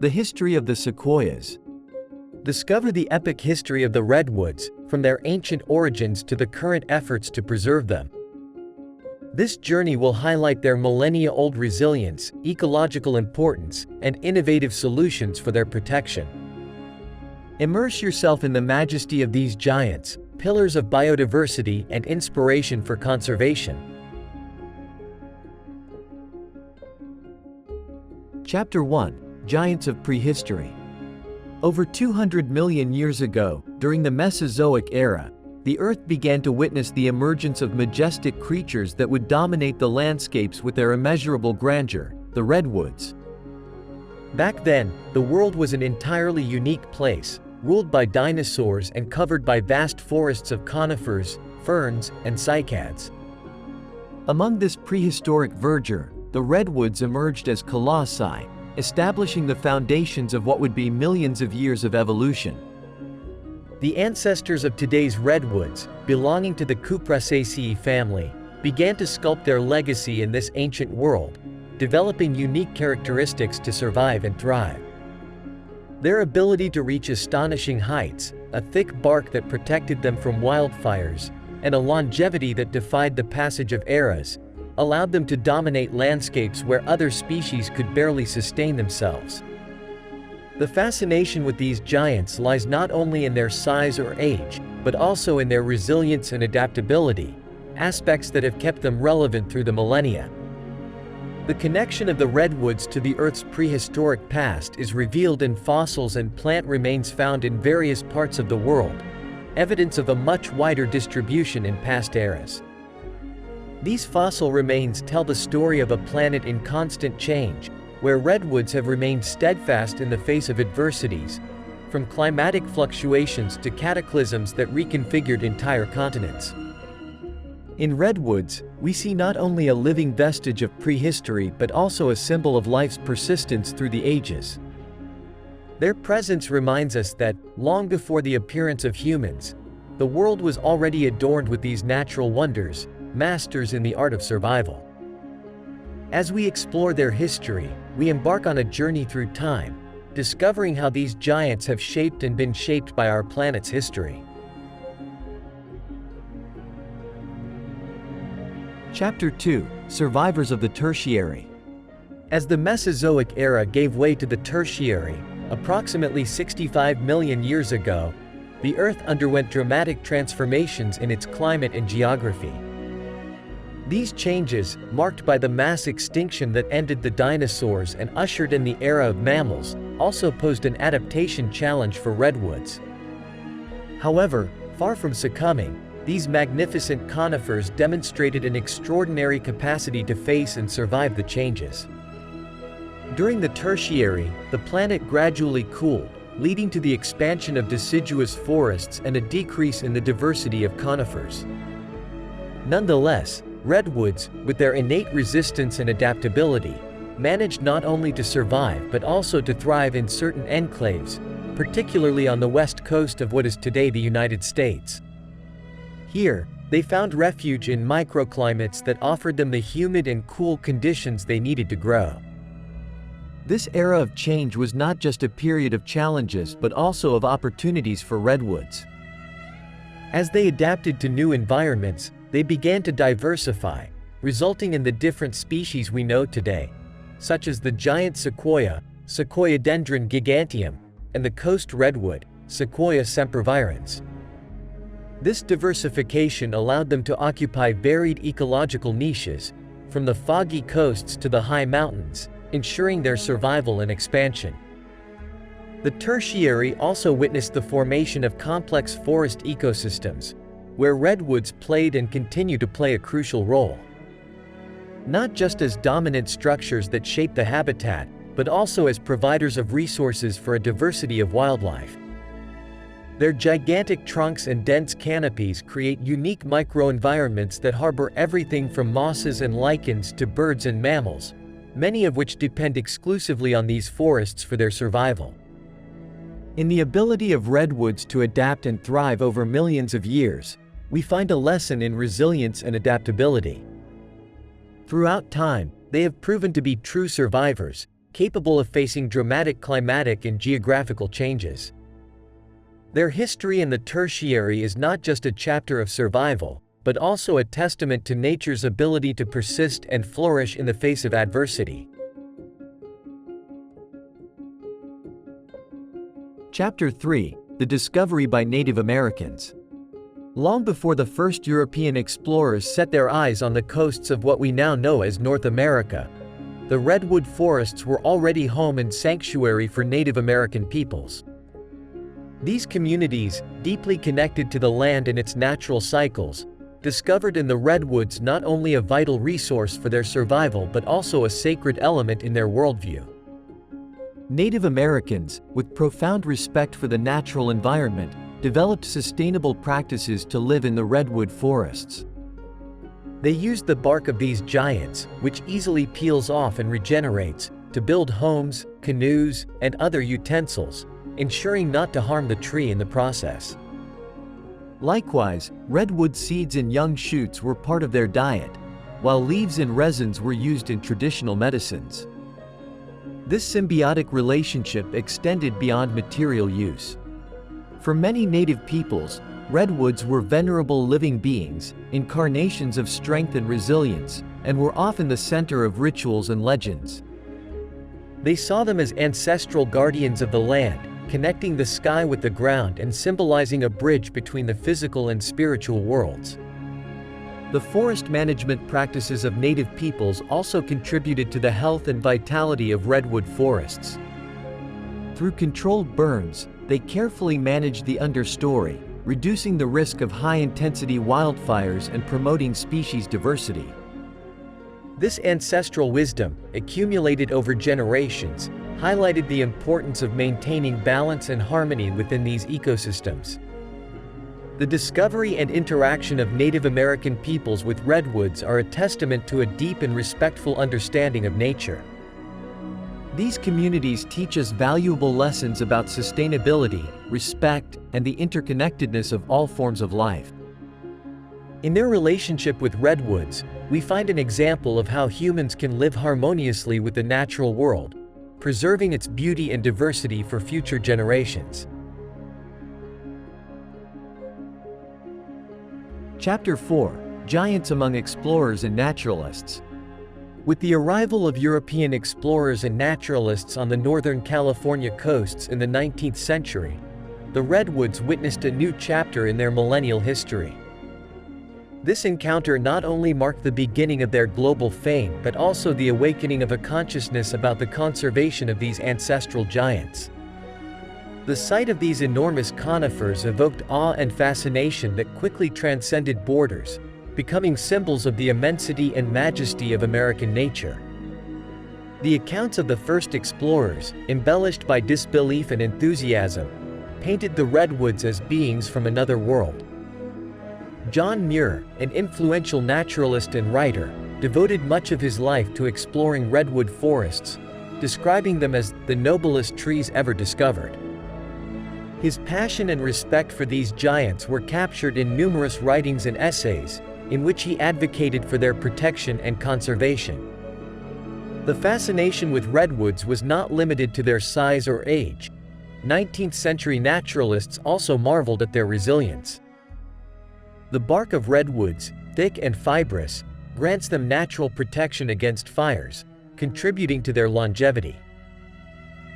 The history of the sequoias. Discover the epic history of the redwoods, from their ancient origins to the current efforts to preserve them. This journey will highlight their millennia-old resilience, ecological importance, and innovative solutions for their protection. Immerse yourself in the majesty of these giants, pillars of biodiversity and inspiration for conservation. Chapter 1: Giants of Prehistory. Over 200 million years ago, during the Mesozoic era, the Earth began to witness the emergence of majestic creatures that would dominate the landscapes with their immeasurable grandeur, the redwoods. Back then, the world was an entirely unique place, ruled by dinosaurs and covered by vast forests of conifers, ferns, and cycads. Among this prehistoric verdure, the redwoods emerged as colossi, establishing the foundations of what would be millions of years of evolution. The ancestors of today's redwoods, belonging to the Cupressaceae family, began to sculpt their legacy in this ancient world, developing unique characteristics to survive and thrive. Their ability to reach astonishing heights, a thick bark that protected them from wildfires, and a longevity that defied the passage of eras, allowed them to dominate landscapes where other species could barely sustain themselves. The fascination with these giants lies not only in their size or age, but also in their resilience and adaptability, aspects that have kept them relevant through the millennia. The connection of the redwoods to the Earth's prehistoric past is revealed in fossils and plant remains found in various parts of the world, evidence of a much wider distribution in past eras. These fossil remains tell the story of a planet in constant change, where redwoods have remained steadfast in the face of adversities, from climatic fluctuations to cataclysms that reconfigured entire continents. In redwoods, we see not only a living vestige of prehistory but also a symbol of life's persistence through the ages. Their presence reminds us that, long before the appearance of humans, the world was already adorned with these natural wonders, masters in the art of survival. As we explore their history, we embark on a journey through time, discovering how these giants have shaped and been shaped by our planet's history. Chapter 2: Survivors of the Tertiary. As the Mesozoic era gave way to the Tertiary, approximately 65 million years ago, the Earth underwent dramatic transformations in its climate and geography. These changes, marked by the mass extinction that ended the dinosaurs and ushered in the era of mammals, also posed an adaptation challenge for redwoods. However, far from succumbing, these magnificent conifers demonstrated an extraordinary capacity to face and survive the changes. During the Tertiary, the planet gradually cooled, leading to the expansion of deciduous forests and a decrease in the diversity of conifers. Nonetheless, redwoods, with their innate resistance and adaptability, managed not only to survive but also to thrive in certain enclaves, particularly on the west coast of what is today the United States. Here, they found refuge in microclimates that offered them the humid and cool conditions they needed to grow. This era of change was not just a period of challenges but also of opportunities for redwoods. As they adapted to new environments, they began to diversify, resulting in the different species we know today, such as the giant sequoia, Sequoiadendron giganteum, and the coast redwood, Sequoia sempervirens. This diversification allowed them to occupy varied ecological niches, from the foggy coasts to the high mountains, ensuring their survival and expansion. The Tertiary also witnessed the formation of complex forest ecosystems, where redwoods played and continue to play a crucial role. Not just as dominant structures that shape the habitat, but also as providers of resources for a diversity of wildlife. Their gigantic trunks and dense canopies create unique microenvironments that harbor everything from mosses and lichens to birds and mammals, many of which depend exclusively on these forests for their survival. In the ability of redwoods to adapt and thrive over millions of years, we find a lesson in resilience and adaptability. Throughout time, they have proven to be true survivors, capable of facing dramatic climatic and geographical changes. Their history in the Tertiary is not just a chapter of survival, but also a testament to nature's ability to persist and flourish in the face of adversity. Chapter 3: The Discovery by Native Americans. Long before the first European explorers set their eyes on the coasts of what we now know as North America, the redwood forests were already home and sanctuary for Native American peoples. These communities, deeply connected to the land and its natural cycles, discovered in the redwoods not only a vital resource for their survival but also a sacred element in their worldview. Native Americans, with profound respect for the natural environment, developed sustainable practices to live in the redwood forests. They used the bark of these giants, which easily peels off and regenerates, to build homes, canoes, and other utensils, ensuring not to harm the tree in the process. Likewise, redwood seeds and young shoots were part of their diet, while leaves and resins were used in traditional medicines. This symbiotic relationship extended beyond material use. For many native peoples, redwoods were venerable living beings, incarnations of strength and resilience, and were often the center of rituals and legends. They saw them as ancestral guardians of the land, connecting the sky with the ground and symbolizing a bridge between the physical and spiritual worlds. The forest management practices of native peoples also contributed to the health and vitality of redwood forests. Through controlled burns, they carefully managed the understory, reducing the risk of high-intensity wildfires and promoting species diversity. This ancestral wisdom, accumulated over generations, highlighted the importance of maintaining balance and harmony within these ecosystems. The discovery and interaction of Native American peoples with redwoods are a testament to a deep and respectful understanding of nature. These communities teach us valuable lessons about sustainability, respect, and the interconnectedness of all forms of life. In their relationship with redwoods, we find an example of how humans can live harmoniously with the natural world, preserving its beauty and diversity for future generations. Chapter 4: Giants among Explorers and Naturalists. With the arrival of European explorers and naturalists on the northern California coasts in the 19th century, the redwoods witnessed a new chapter in their millennial history. This encounter not only marked the beginning of their global fame but also the awakening of a consciousness about the conservation of these ancestral giants. The sight of these enormous conifers evoked awe and fascination that quickly transcended borders, becoming symbols of the immensity and majesty of American nature. The accounts of the first explorers, embellished by disbelief and enthusiasm, painted the redwoods as beings from another world. John Muir, an influential naturalist and writer, devoted much of his life to exploring redwood forests, describing them as the noblest trees ever discovered. His passion and respect for these giants were captured in numerous writings and essays, in which he advocated for their protection and conservation. The fascination with redwoods was not limited to their size or age. 19th-century naturalists also marveled at their resilience. The bark of redwoods, thick and fibrous, grants them natural protection against fires, contributing to their longevity.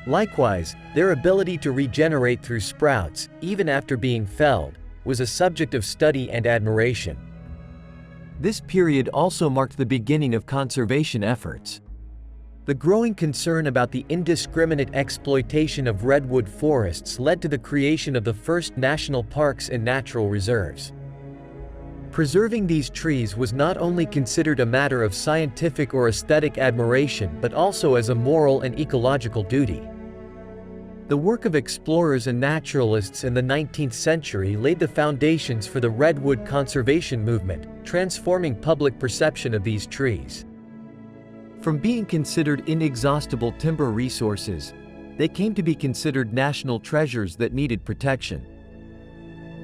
Likewise, their ability to regenerate through sprouts, even after being felled, was a subject of study and admiration. This period also marked the beginning of conservation efforts. The growing concern about the indiscriminate exploitation of redwood forests led to the creation of the first national parks and natural reserves. Preserving these trees was not only considered a matter of scientific or aesthetic admiration but also as a moral and ecological duty. The work of explorers and naturalists in the 19th century laid the foundations for the redwood conservation movement, transforming public perception of these trees. From being considered inexhaustible timber resources, they came to be considered national treasures that needed protection.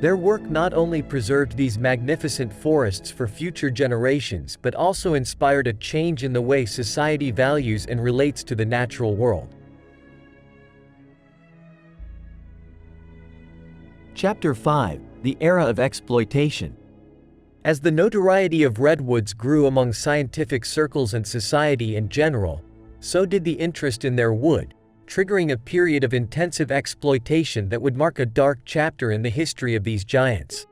Their work not only preserved these magnificent forests for future generations but also inspired a change in the way society values and relates to the natural world. Chapter 5: The Era of Exploitation. As the notoriety of redwoods grew among scientific circles and society in general, so did the interest in their wood, triggering a period of intensive exploitation that would mark a dark chapter in the history of these giants.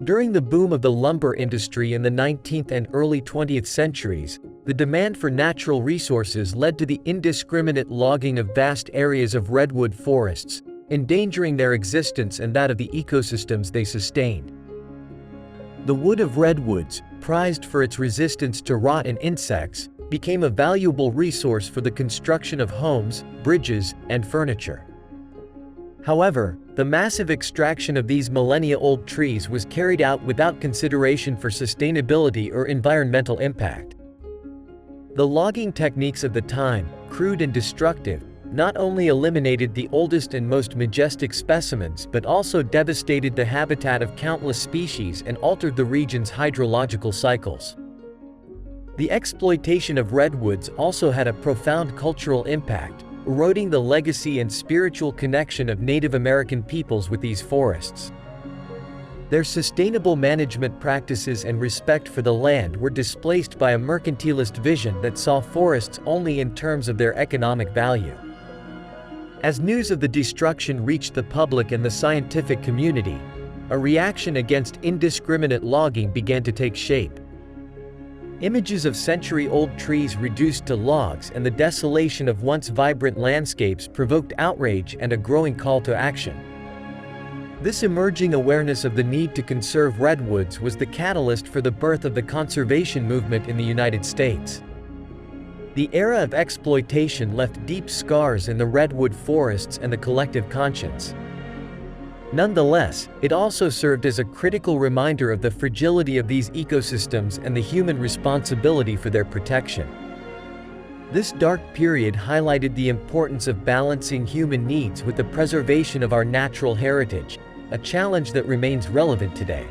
During the boom of the lumber industry in the 19th and early 20th centuries, the demand for natural resources led to the indiscriminate logging of vast areas of redwood forests, endangering their existence and that of the ecosystems they sustained. The wood of redwoods, prized for its resistance to rot and insects, became a valuable resource for the construction of homes, bridges, and furniture. However, the massive extraction of these millennia-old trees was carried out without consideration for sustainability or environmental impact. The logging techniques of the time, crude and destructive, not only eliminated the oldest and most majestic specimens but also devastated the habitat of countless species and altered the region's hydrological cycles. The exploitation of redwoods also had a profound cultural impact, eroding the legacy and spiritual connection of Native American peoples with these forests. Their sustainable management practices and respect for the land were displaced by a mercantilist vision that saw forests only in terms of their economic value. As news of the destruction reached the public and the scientific community, a reaction against indiscriminate logging began to take shape. Images of century-old trees reduced to logs and the desolation of once vibrant landscapes provoked outrage and a growing call to action. This emerging awareness of the need to conserve redwoods was the catalyst for the birth of the conservation movement in the United States. The era of exploitation left deep scars in the redwood forests and the collective conscience. Nonetheless, it also served as a critical reminder of the fragility of these ecosystems and the human responsibility for their protection. This dark period highlighted the importance of balancing human needs with the preservation of our natural heritage, a challenge that remains relevant today.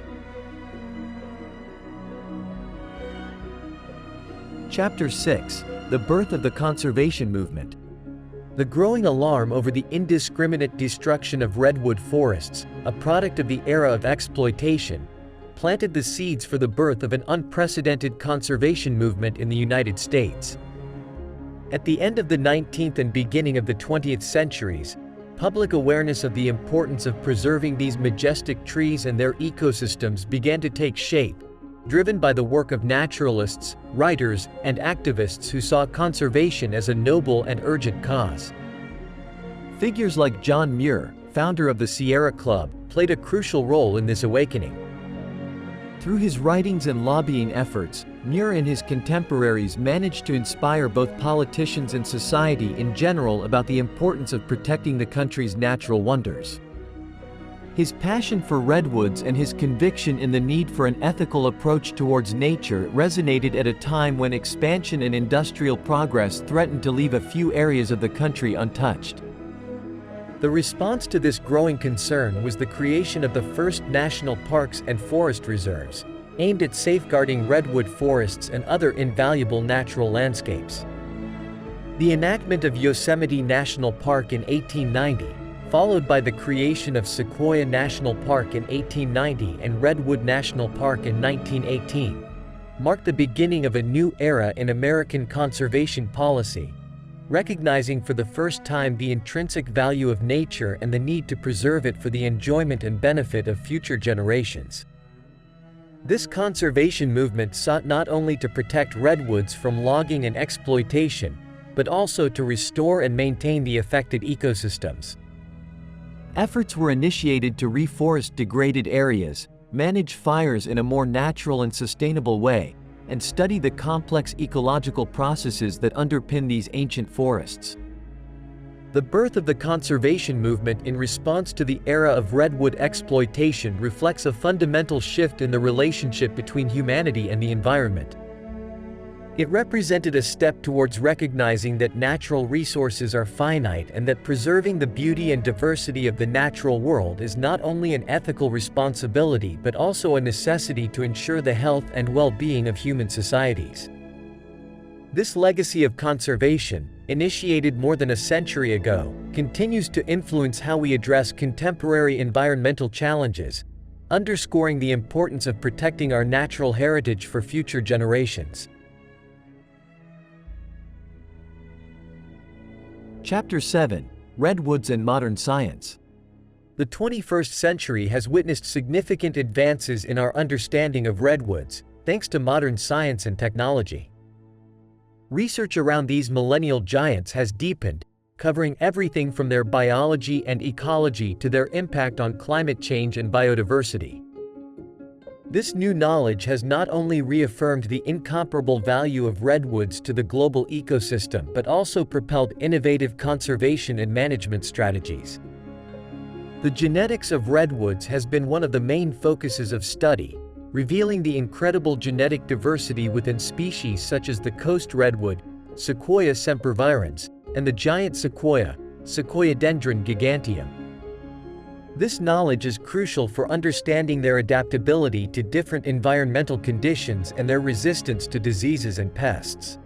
Chapter 6: The Birth of the Conservation Movement. The growing alarm over the indiscriminate destruction of redwood forests, a product of the era of exploitation, planted the seeds for the birth of an unprecedented conservation movement in the United States. At the end of the 19th and beginning of the 20th centuries, public awareness of the importance of preserving these majestic trees and their ecosystems began to take shape, driven by the work of naturalists, writers, and activists who saw conservation as a noble and urgent cause. Figures like John Muir, founder of the Sierra Club, played a crucial role in this awakening. Through his writings and lobbying efforts, Muir and his contemporaries managed to inspire both politicians and society in general about the importance of protecting the country's natural wonders. His passion for redwoods and his conviction in the need for an ethical approach towards nature resonated at a time when expansion and industrial progress threatened to leave a few areas of the country untouched. The response to this growing concern was the creation of the first national parks and forest reserves, aimed at safeguarding redwood forests and other invaluable natural landscapes. The enactment of Yosemite National Park in 1890, followed by the creation of Sequoia National Park in 1890 and Redwood National Park in 1918, marked the beginning of a new era in American conservation policy, recognizing for the first time the intrinsic value of nature and the need to preserve it for the enjoyment and benefit of future generations. This conservation movement sought not only to protect redwoods from logging and exploitation, but also to restore and maintain the affected ecosystems. Efforts were initiated to reforest degraded areas, manage fires in a more natural and sustainable way, and study the complex ecological processes that underpin these ancient forests. The birth of the conservation movement in response to the era of redwood exploitation reflects a fundamental shift in the relationship between humanity and the environment. It represented a step towards recognizing that natural resources are finite and that preserving the beauty and diversity of the natural world is not only an ethical responsibility but also a necessity to ensure the health and well-being of human societies. This legacy of conservation, initiated more than a century ago, continues to influence how we address contemporary environmental challenges, underscoring the importance of protecting our natural heritage for future generations. Chapter 7: Redwoods and Modern Science. The 21st century has witnessed significant advances in our understanding of redwoods, thanks to modern science and technology. Research around these millennial giants has deepened, covering everything from their biology and ecology to their impact on climate change and biodiversity. This new knowledge has not only reaffirmed the incomparable value of redwoods to the global ecosystem but also propelled innovative conservation and management strategies. The genetics of redwoods has been one of the main focuses of study, revealing the incredible genetic diversity within species such as the coast redwood, Sequoia sempervirens, and the giant sequoia, Sequoiadendron giganteum. This knowledge is crucial for understanding their adaptability to different environmental conditions and their resistance to diseases and pests.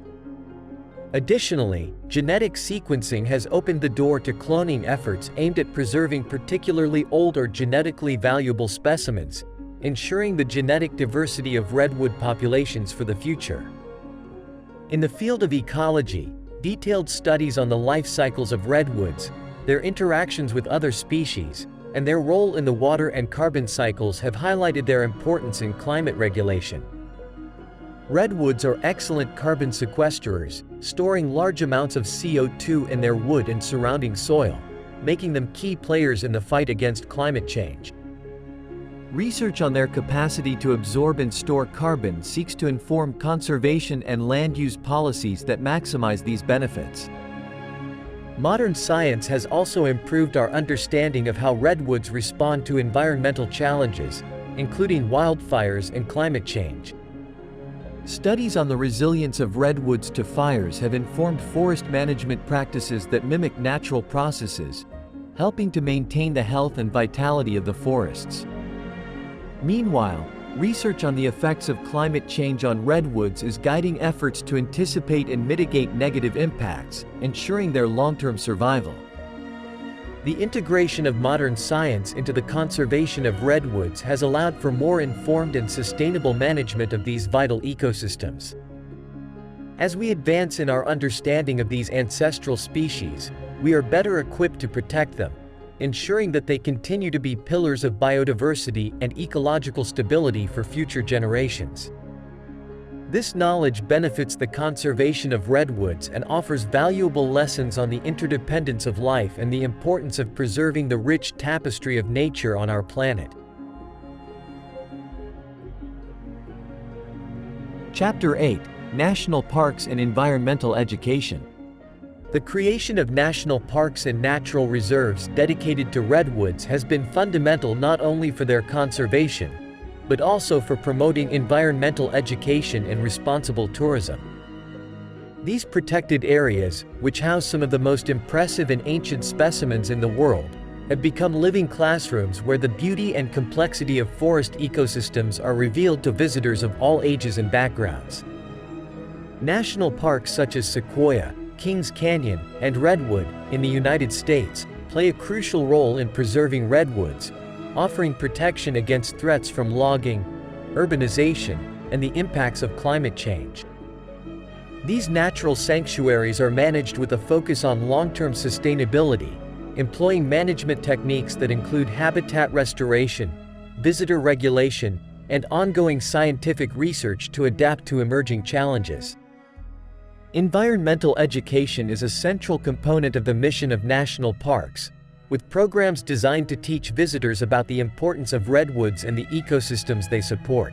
Additionally, genetic sequencing has opened the door to cloning efforts aimed at preserving particularly old or genetically valuable specimens, ensuring the genetic diversity of redwood populations for the future. In the field of ecology, detailed studies on the life cycles of redwoods, their interactions with other species, and their role in the water and carbon cycles have highlighted their importance in climate regulation. Redwoods are excellent carbon sequestrers, storing large amounts of CO2 in their wood and surrounding soil, making them key players in the fight against climate change. Research on their capacity to absorb and store carbon seeks to inform conservation and land use policies that maximize these benefits. Modern science has also improved our understanding of how redwoods respond to environmental challenges, including wildfires and climate change. Studies on the resilience of redwoods to fires have informed forest management practices that mimic natural processes, helping to maintain the health and vitality of the forests. Meanwhile, research on the effects of climate change on redwoods is guiding efforts to anticipate and mitigate negative impacts, ensuring their long-term survival. The integration of modern science into the conservation of redwoods has allowed for more informed and sustainable management of these vital ecosystems. As we advance in our understanding of these ancestral species, we are better equipped to protect them, ensuring that they continue to be pillars of biodiversity and ecological stability for future generations. This knowledge benefits the conservation of redwoods and offers valuable lessons on the interdependence of life and the importance of preserving the rich tapestry of nature on our planet. Chapter 8: National Parks and Environmental Education. The creation of national parks and natural reserves dedicated to redwoods has been fundamental not only for their conservation, but also for promoting environmental education and responsible tourism. These protected areas, which house some of the most impressive and ancient specimens in the world, have become living classrooms where the beauty and complexity of forest ecosystems are revealed to visitors of all ages and backgrounds. National parks such as Sequoia, Kings Canyon, and Redwood in the United States play a crucial role in preserving redwoods, offering protection against threats from logging, urbanization, and the impacts of climate change. These natural sanctuaries are managed with a focus on long-term sustainability, employing management techniques that include habitat restoration, visitor regulation, and ongoing scientific research to adapt to emerging challenges. Environmental education is a central component of the mission of national parks, with programs designed to teach visitors about the importance of redwoods and the ecosystems they support.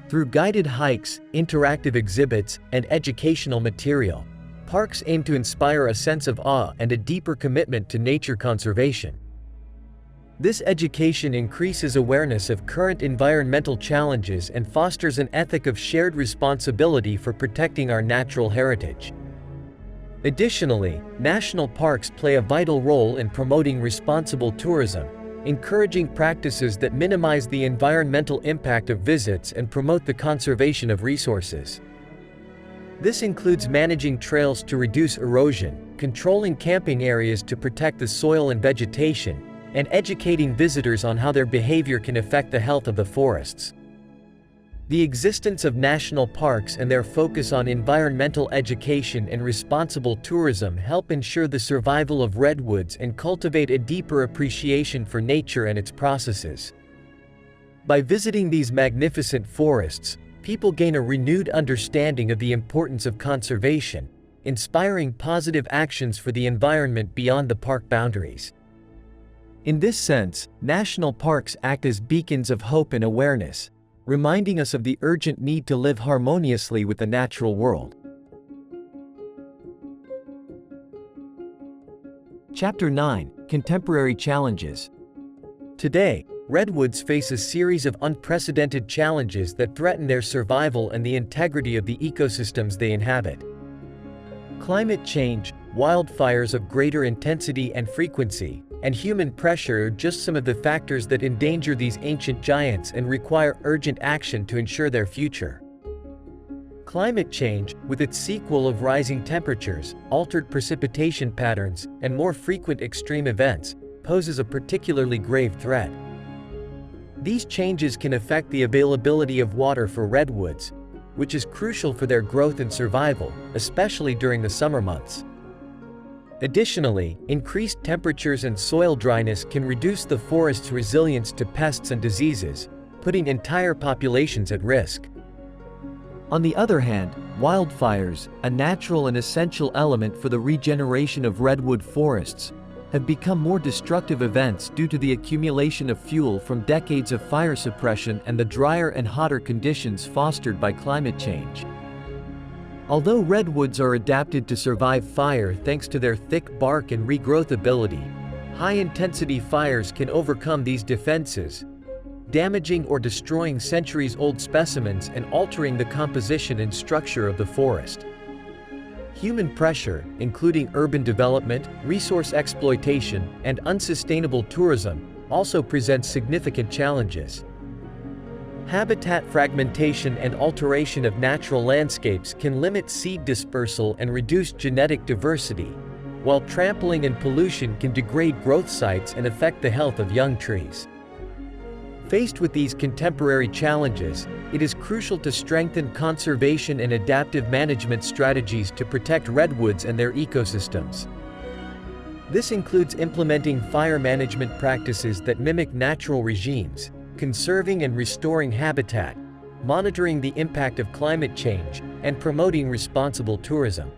Through guided hikes, interactive exhibits, and educational material, parks aim to inspire a sense of awe and a deeper commitment to nature conservation. This education increases awareness of current environmental challenges and fosters an ethic of shared responsibility for protecting our natural heritage. Additionally, national parks play a vital role in promoting responsible tourism, encouraging practices that minimize the environmental impact of visits and promote the conservation of resources. This includes managing trails to reduce erosion, controlling camping areas to protect the soil and vegetation, and educating visitors on how their behavior can affect the health of the forests. The existence of national parks and their focus on environmental education and responsible tourism help ensure the survival of redwoods and cultivate a deeper appreciation for nature and its processes. By visiting these magnificent forests, people gain a renewed understanding of the importance of conservation, inspiring positive actions for the environment beyond the park boundaries. In this sense, national parks act as beacons of hope and awareness, reminding us of the urgent need to live harmoniously with the natural world. Chapter 9: Contemporary Challenges. Today, redwoods face a series of unprecedented challenges that threaten their survival and the integrity of the ecosystems they inhabit. Climate change, wildfires of greater intensity and frequency, and human pressure are just some of the factors that endanger these ancient giants and require urgent action to ensure their future. Climate change, with its sequel of rising temperatures, altered precipitation patterns, and more frequent extreme events, poses a particularly grave threat. These changes can affect the availability of water for redwoods, which is crucial for their growth and survival, especially during the summer months. Additionally, increased temperatures and soil dryness can reduce the forest's resilience to pests and diseases, putting entire populations at risk. On the other hand, wildfires, a natural and essential element for the regeneration of redwood forests, have become more destructive events due to the accumulation of fuel from decades of fire suppression and the drier and hotter conditions fostered by climate change. Although redwoods are adapted to survive fire thanks to their thick bark and regrowth ability, high-intensity fires can overcome these defenses, damaging or destroying centuries-old specimens and altering the composition and structure of the forest. Human pressure, including urban development, resource exploitation, and unsustainable tourism, also presents significant challenges. Habitat fragmentation and alteration of natural landscapes can limit seed dispersal and reduce genetic diversity, while trampling and pollution can degrade growth sites and affect the health of young trees. Faced with these contemporary challenges, it is crucial to strengthen conservation and adaptive management strategies to protect redwoods and their ecosystems. This includes implementing fire management practices that mimic natural regimes, conserving and restoring habitat, monitoring the impact of climate change, and promoting responsible tourism.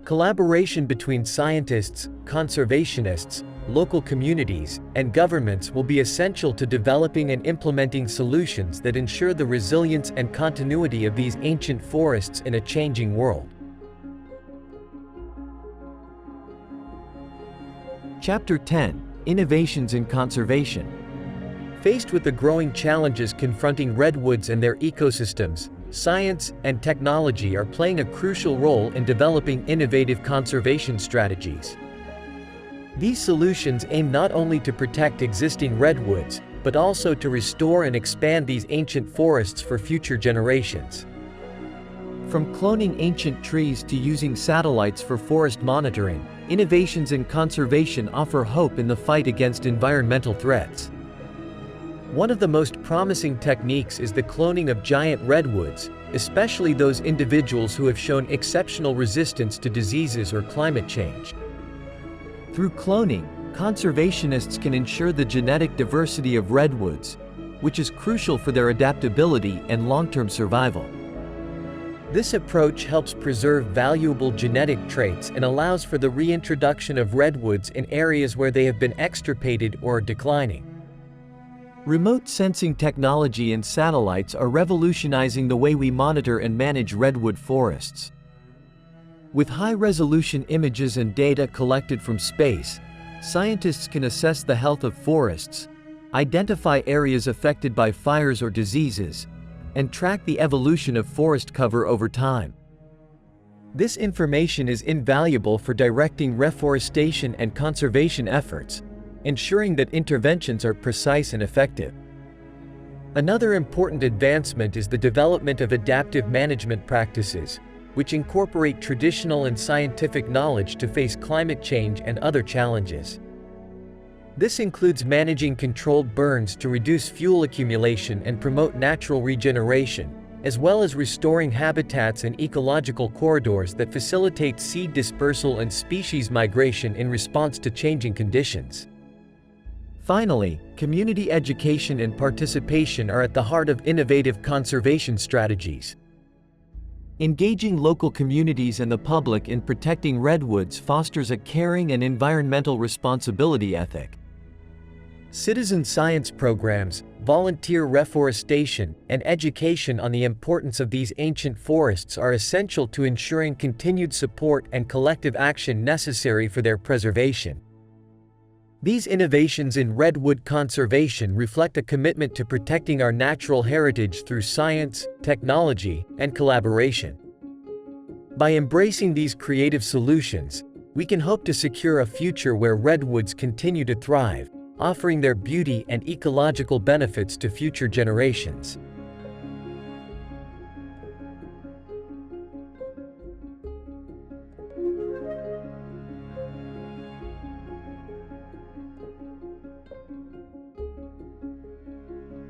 Collaboration between scientists, conservationists, local communities, and governments will be essential to developing and implementing solutions that ensure the resilience and continuity of these ancient forests in a changing world. Chapter 10: Innovations in Conservation. Faced with the growing challenges confronting redwoods and their ecosystems, science and technology are playing a crucial role in developing innovative conservation strategies. These solutions aim not only to protect existing redwoods, but also to restore and expand these ancient forests for future generations. From cloning ancient trees to using satellites for forest monitoring, innovations in conservation offer hope in the fight against environmental threats. One of the most promising techniques is the cloning of giant redwoods, especially those individuals who have shown exceptional resistance to diseases or climate change. Through cloning, conservationists can ensure the genetic diversity of redwoods, which is crucial for their adaptability and long-term survival. This approach helps preserve valuable genetic traits and allows for the reintroduction of redwoods in areas where they have been extirpated or are declining. Remote sensing technology and satellites are revolutionizing the way we monitor and manage redwood forests. With high-resolution images and data collected from space, Scientists can assess the health of forests, identify areas affected by fires or diseases, and track the evolution of forest cover over time. This information is invaluable for directing reforestation and conservation efforts, ensuring that interventions are precise and effective. Another important advancement is the development of adaptive management practices, which incorporate traditional and scientific knowledge to face climate change and other challenges. This includes managing controlled burns to reduce fuel accumulation and promote natural regeneration, as well as restoring habitats and ecological corridors that facilitate seed dispersal and species migration in response to changing conditions. Finally, community education and participation are at the heart of innovative conservation strategies. Engaging local communities and the public in protecting redwoods fosters a caring and environmental responsibility ethic. Citizen science programs, volunteer reforestation, and education on the importance of these ancient forests are essential to ensuring continued support and collective action necessary for their preservation. These innovations in redwood conservation reflect a commitment to protecting our natural heritage through science, technology, and collaboration. By embracing these creative solutions, we can hope to secure a future where redwoods continue to thrive, offering their beauty and ecological benefits to future generations.